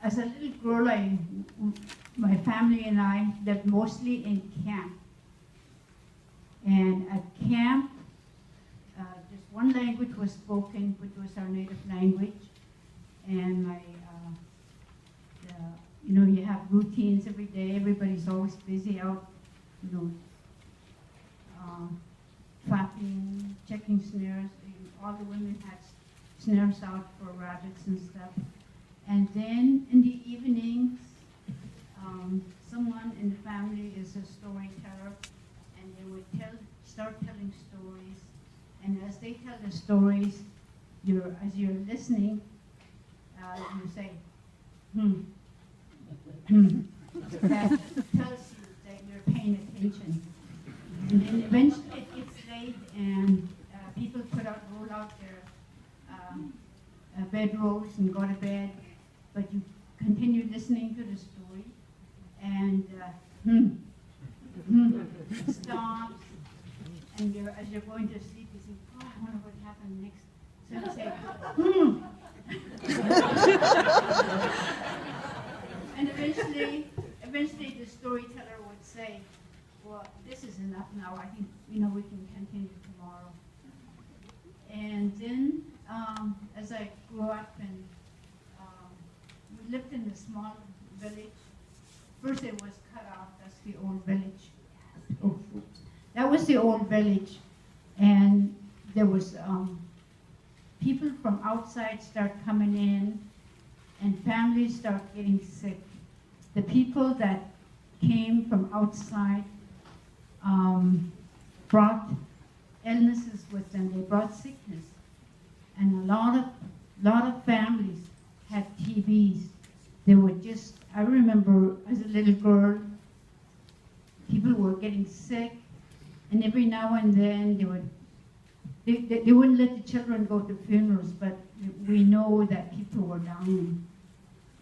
as a little girl, my family and I lived mostly in camp. And at camp, just one language was spoken, which was our native language. And you know, you have routines every day. Everybody's always busy out, you know, trapping, checking snares. All the women had snares out for rabbits and stuff. And then in the evenings, someone in the family is a storyteller, and they would start telling stories. And as they tell the stories, as you're listening, you say, That tells you that you're paying attention. And then eventually it gets late, and people roll out their bedrolls and go to bed, but you continue listening to the story, and stops, and as you're going to sleep, you think, oh, I wonder what happened next. So you say, And eventually the storyteller would say, well, this is enough now. I think, we can continue tomorrow. And then, as I grew up, and we lived in a small village. First it was cut off. That's the old village. Oh, that was the old village. And there was people from outside start coming in, and families start getting sick. The people that came from outside brought illnesses with them. They brought sickness, and a lot of families had TBs. They would I remember as a little girl, people were getting sick, and every now and then they wouldn't let the children go to funerals, but we know that people were dying.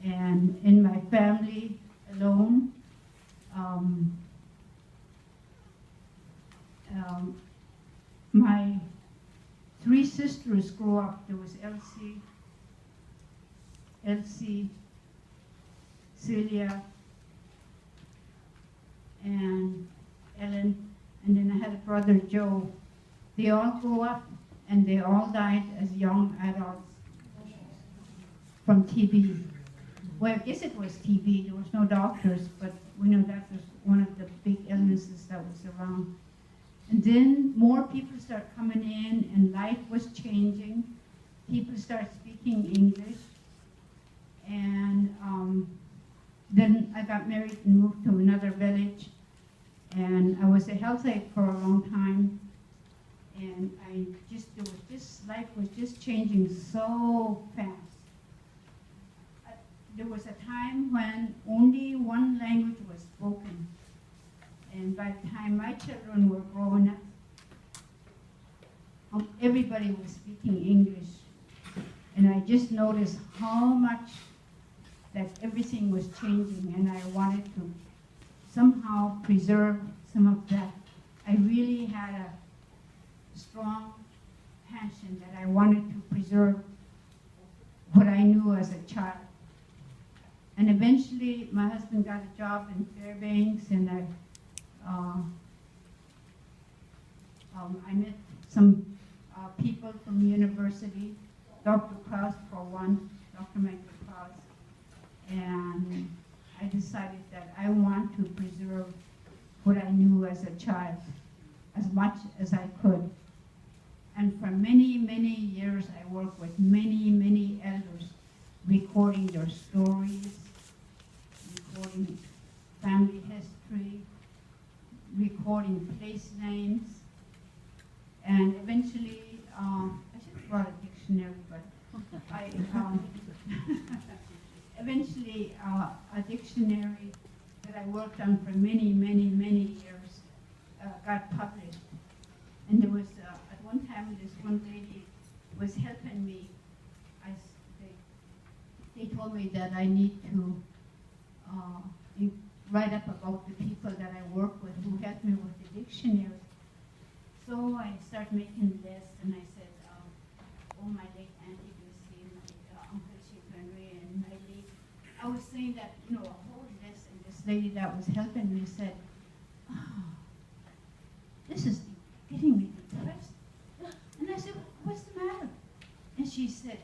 And in my family alone, my three sisters grew up. There was Elsie, Celia, and Ellen, and then I had a brother, Joe. They all grew up, and they all died as young adults from TB. Well, I guess it was TB. There was no doctors, but we know that was one of the big illnesses that was around. And then more people start coming in, and life was changing. People start speaking English. And then I got married and moved to another village. And I was a health aide for a long time. And life was just changing so fast. There was a time when only one language was spoken. And by the time my children were growing up, everybody was speaking English. And I just noticed how much that everything was changing, and I wanted to somehow preserve some of that. I really had a strong passion that I wanted to preserve what I knew as a child. And eventually, my husband got a job in Fairbanks, and I met some people from university, Dr. Krause for one, Dr. Michael Krause, and I decided that I want to preserve what I knew as a child as much as I could. And for many, many years, I worked with many, many elders, recording their stories, recording family history, recording place names, and eventually, I should have brought a dictionary, but eventually a dictionary that I worked on for many, many, many years got published. And there was, at one time, this one lady was helping me. They told me that I need to write up about the people that I work with who helped me with the dictionary. So I started making lists, and I said, my late Auntie Lucy, my Uncle Chief Henry, and my late, I was saying that, you know, hold this, and this lady that was helping me said, oh, this is getting me depressed. And I said, what's the matter? And she said,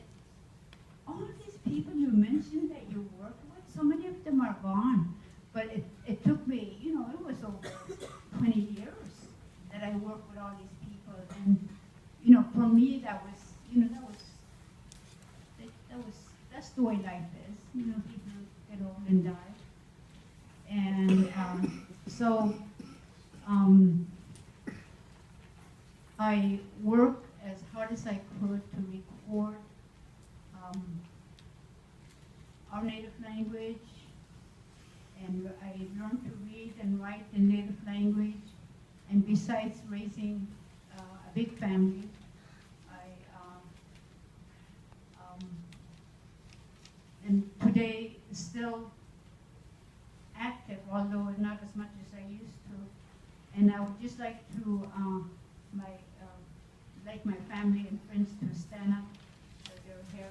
all these people you mentioned that you work with, so many of them are gone. But it took me, you know, it was over 20 years that I worked with all these people. And, you know, for me, that was, you know, that's the way life is. You know, people get old and die. And so I worked as hard as I could to record our native language, and I learned to read and write in native language. And besides raising a big family, and today still active, although not as much as I used to. And I would just like to, like my family and friends to stand up with their hair.